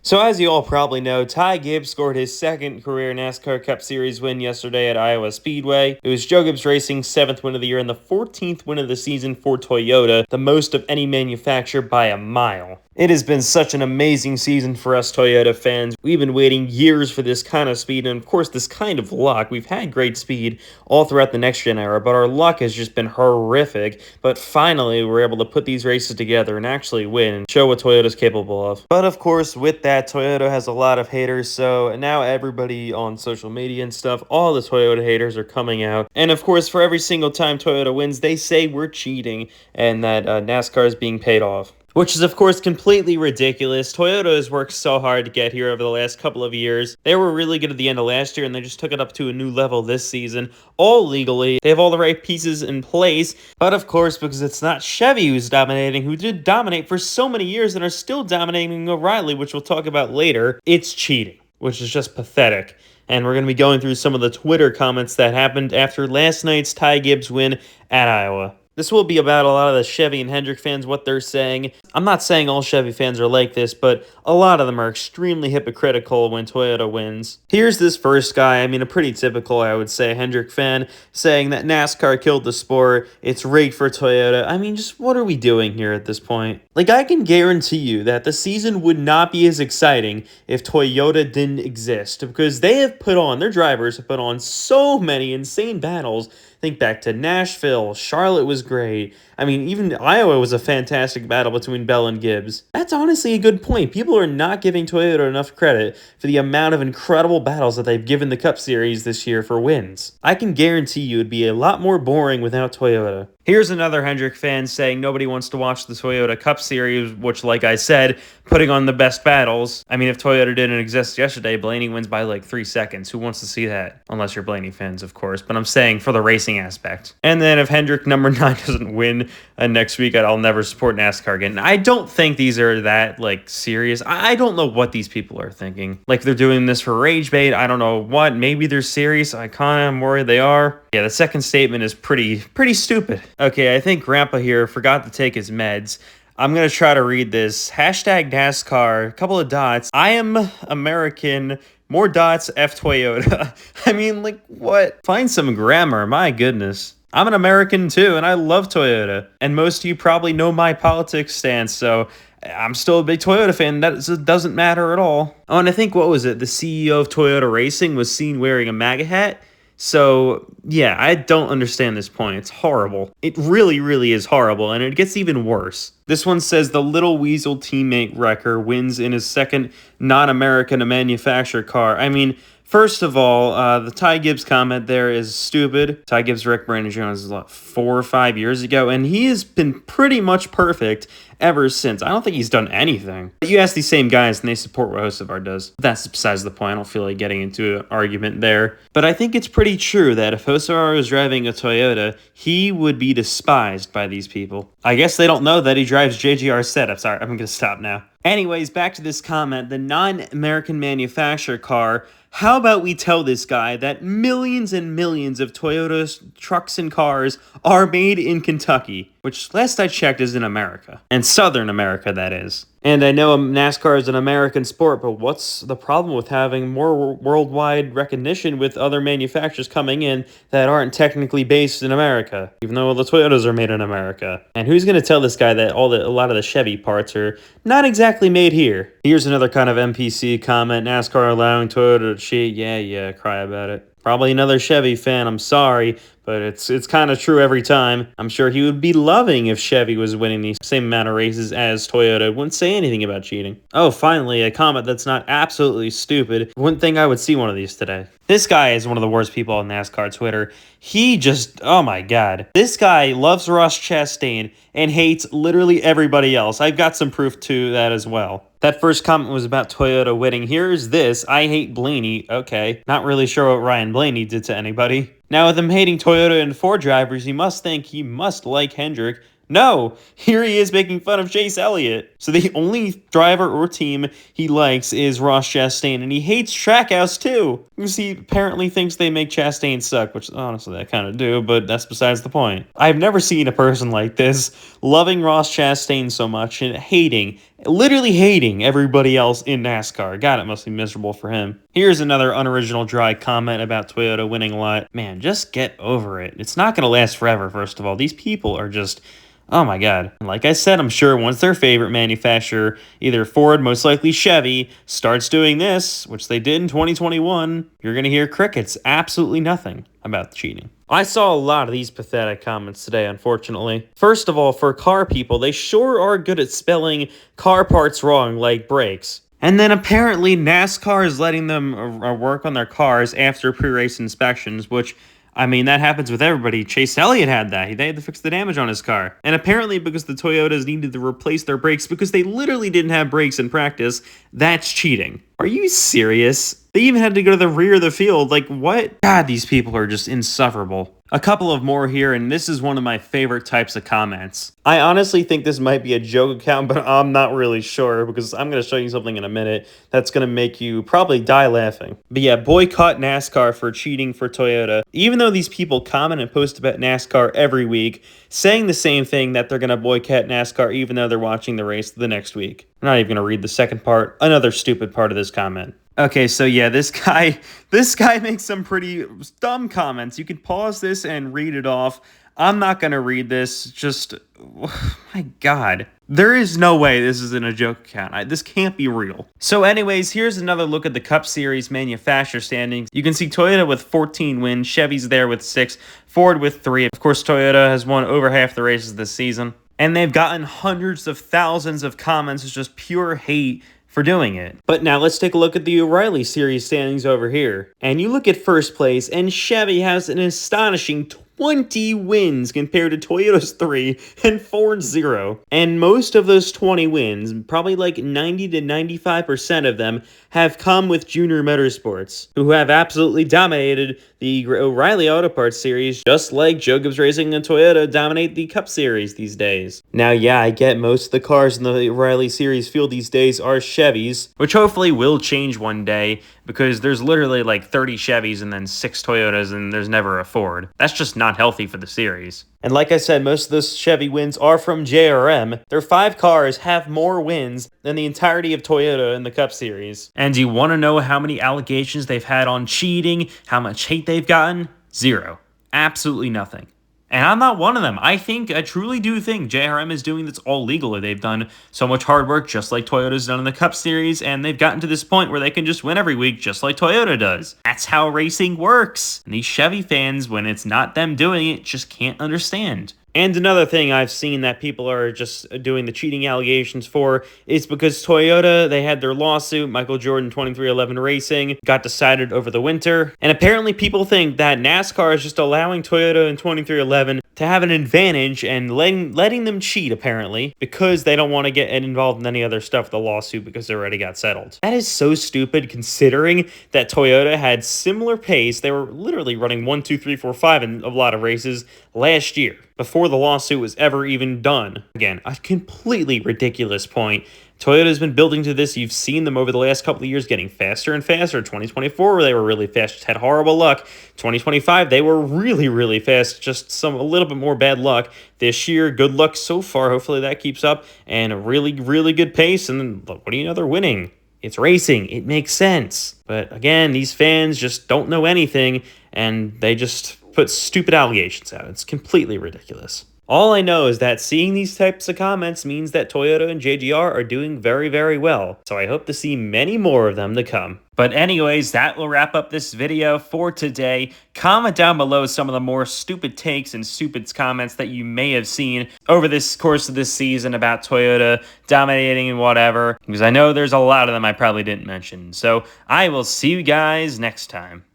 So as you all probably know, Ty Gibbs scored his second career NASCAR Cup Series win yesterday at Iowa Speedway. It was Joe Gibbs Racing's 7th win of the year and the 14th win of the season for Toyota, the most of any manufacturer by a mile. It has been such an amazing season for us Toyota fans. We've been waiting years for this kind of speed and, of course, this kind of luck. We've had great speed all throughout the next-gen era, but our luck has just been horrific. But finally, we're able to put these races together and actually win and show what Toyota's capable of. But, of course, with that, Toyota has a lot of haters, so now everybody on social media and stuff, all the Toyota haters are coming out. And, of course, for every single time Toyota wins, they say we're cheating and that NASCAR is being paid off. Which is, of course, completely ridiculous. Toyota has worked so hard to get here over the last couple of years. They were really good at the end of last year, and they just took it up to a new level this season, all legally. They have all the right pieces in place, but of course, because it's not Chevy who's dominating, who did dominate for so many years and are still dominating O'Reilly, which we'll talk about later, it's cheating, which is just pathetic. And we're going to be going through some of the Twitter comments that happened after last night's Ty Gibbs win at Iowa. This will be about a lot of the Chevy and Hendrick fans, what they're saying. I'm not saying all Chevy fans are like this, but a lot of them are extremely hypocritical when Toyota wins. Here's this first guy, a pretty typical, I would say, Hendrick fan, saying that NASCAR killed the sport, it's rigged for Toyota. Just what are we doing here at this point? I can guarantee you that the season would not be as exciting if Toyota didn't exist, because their drivers have put on so many insane battles. Think back to Nashville, Charlotte was great. Even Iowa was a fantastic battle between Bell and Gibbs. That's honestly a good point. People are not giving Toyota enough credit for the amount of incredible battles that they've given the Cup Series this year for wins. I can guarantee you it'd be a lot more boring without Toyota. Here's another Hendrick fan saying nobody wants to watch the Toyota Cup Series, which, like I said, putting on the best battles. If Toyota didn't exist yesterday, Blaney wins by 3 seconds. Who wants to see that? Unless you're Blaney fans, of course. But I'm saying for the racing aspect. And then if Hendrick number 9 doesn't win next week, I'll never support NASCAR again. I don't think these are that, serious. I don't know what these people are thinking. They're doing this for rage bait. I don't know what. Maybe they're serious. I'm worried they are. Yeah, the second statement is pretty stupid. Okay, I think Grandpa here forgot to take his meds. I'm going to try to read this. Hashtag NASCAR, a couple of dots. I am American, more dots, F Toyota. What? Find some grammar, my goodness. I'm an American too, and I love Toyota. And most of you probably know my politics stance, so I'm still a big Toyota fan. That doesn't matter at all. Oh, and I think, what was it? The CEO of Toyota Racing was seen wearing a MAGA hat. So, yeah, I don't understand this point. It's horrible. It really, really is horrible, and it gets even worse. This one says the Little Weasel teammate Wrecker wins in his second non-American manufacturer car. First of all, the Ty Gibbs comment there is stupid. Ty Gibbs wrecked Brandon Jones 4 or 5 years ago, and he has been pretty much perfect ever since. I don't think he's done anything. But you ask these same guys, and they support what Hocevar does. That's besides the point. I don't feel like getting into an argument there. But I think it's pretty true that if Hocevar was driving a Toyota, he would be despised by these people. I guess they don't know that he drives JGR setups. Sorry, I'm going to stop now. Anyways, back to this comment. The non-American manufacturer car. How about we tell this guy that millions and millions of Toyota trucks and cars are made in Kentucky, which last I checked is in America. And Southern America, that is. And I know NASCAR is an American sport, but what's the problem with having more worldwide recognition with other manufacturers coming in that aren't technically based in America, even though the Toyotas are made in America? And who's going to tell this guy that a lot of the Chevy parts are not exactly made here? Here's another kind of NPC comment. NASCAR allowing Toyota to cheat. Yeah, cry about it. Probably another Chevy fan, I'm sorry, but it's kind of true every time. I'm sure he would be loving if Chevy was winning the same amount of races as Toyota. Wouldn't say anything about cheating. Oh, finally, a comment that's not absolutely stupid. Wouldn't think I would see one of these today. This guy is one of the worst people on NASCAR Twitter. Oh my god. This guy loves Ross Chastain and hates literally everybody else. I've got some proof to that as well. That first comment was about Toyota winning. Here's this. I hate Blaney. Okay. Not really sure what Ryan Blaney did to anybody. Now, with him hating Toyota and Ford drivers, you must think he must like Hendrick. No, here he is making fun of Chase Elliott. So the only driver or team he likes is Ross Chastain, and he hates Trackhouse too, because he apparently thinks they make Chastain suck, which honestly I kind of do, but that's besides the point. I've never seen a person like this loving Ross Chastain so much and hating literally hating everybody else in NASCAR. God, it must be miserable for him. Here's another unoriginal dry comment about Toyota winning a lot. Man, just get over it. It's not going to last forever, first of all. These people are just... oh my god. And like I said, I'm sure once their favorite manufacturer, either Ford, most likely Chevy, starts doing this, which they did in 2021, you're going to hear crickets, absolutely nothing about cheating. I saw a lot of these pathetic comments today, unfortunately. First of all, for car people, they sure are good at spelling car parts wrong, like brakes. And then apparently NASCAR is letting them work on their cars after pre-race inspections, which... I mean, that happens with everybody. Chase Elliott had that. They had to fix the damage on his car. And apparently because the Toyotas needed to replace their brakes because they literally didn't have brakes in practice, that's cheating. Are you serious? They even had to go to the rear of the field. Like, what? God, these people are just insufferable. A couple of more here, and this is one of my favorite types of comments. I honestly think this might be a joke account, but I'm not really sure because I'm going to show you something in a minute that's going to make you probably die laughing. But yeah, boycott NASCAR for cheating for Toyota. Even though these people comment and post about NASCAR every week, saying the same thing that they're going to boycott NASCAR even though they're watching the race the next week. I'm not even going to read the second part, another stupid part of this comment. Okay, so yeah, this guy makes some pretty dumb comments. You can pause this and read it off. I'm not going to read this. Just, oh my God. There is no way this is in a joke account. This can't be real. So anyways, here's another look at the Cup Series manufacturer standings. You can see Toyota with 14 wins, Chevy's there with 6, Ford with 3. Of course, Toyota has won over half the races this season. And they've gotten hundreds of thousands of comments. It's just pure hate for doing it. But now let's take a look at the O'Reilly Series standings over here. And you look at first place, and Chevy has an astonishing 20 wins compared to Toyota's 3 and Ford's 0. And most of those 20 wins, probably like 90 to 95% of them, have come with Junior Motorsports, who have absolutely dominated the O'Reilly Auto Parts Series, just like Joe Gibbs Racing and Toyota dominate the Cup Series these days. Now, yeah, I get most of the cars in the O'Reilly Series field these days are Chevys, which hopefully will change one day, because there's literally like 30 Chevys and then 6 Toyotas, and there's never a Ford. That's just not healthy for the series. And like I said, most of those Chevy wins are from JRM. Their 5 cars have more wins than the entirety of Toyota in the Cup Series. And do you want to know how many allegations they've had on cheating, how much hate they've gotten? 0. Absolutely nothing. And I'm not one of them. I truly do think JRM is doing this all legally. They've done so much hard work, just like Toyota's done in the Cup Series, and they've gotten to this point where they can just win every week, just like Toyota does. That's how racing works. And these Chevy fans, when it's not them doing it, just can't understand. And another thing I've seen that people are just doing the cheating allegations for is because Toyota, they had their lawsuit, Michael Jordan 2311 Racing, got decided over the winter. And apparently people think that NASCAR is just allowing Toyota in 2311 to have an advantage and letting them cheat, apparently, because they don't want to get involved in any other stuff with the lawsuit because they already got settled. That is so stupid considering that Toyota had similar pace. They were literally running 1, 2, 3, 4, 5 in a lot of races last year, before the lawsuit was ever even done. Again, a completely ridiculous point. Toyota's been building to this. You've seen them over the last couple of years getting faster and faster. 2024, they were really fast, just had horrible luck. 2025, they were really, really fast, just a little bit more bad luck. This year, good luck so far. Hopefully that keeps up, and a really, really good pace. And then, what do you know? They're winning. It's racing. It makes sense. But again, these fans just don't know anything, and they just put stupid allegations out. It's completely ridiculous. All I know is that seeing these types of comments means that Toyota and JGR are doing very, very well. So I hope to see many more of them to come. But anyways, that will wrap up this video for today. Comment down below some of the more stupid takes and stupid comments that you may have seen over this course of this season about Toyota dominating and whatever, because I know there's a lot of them I probably didn't mention. So I will see you guys next time.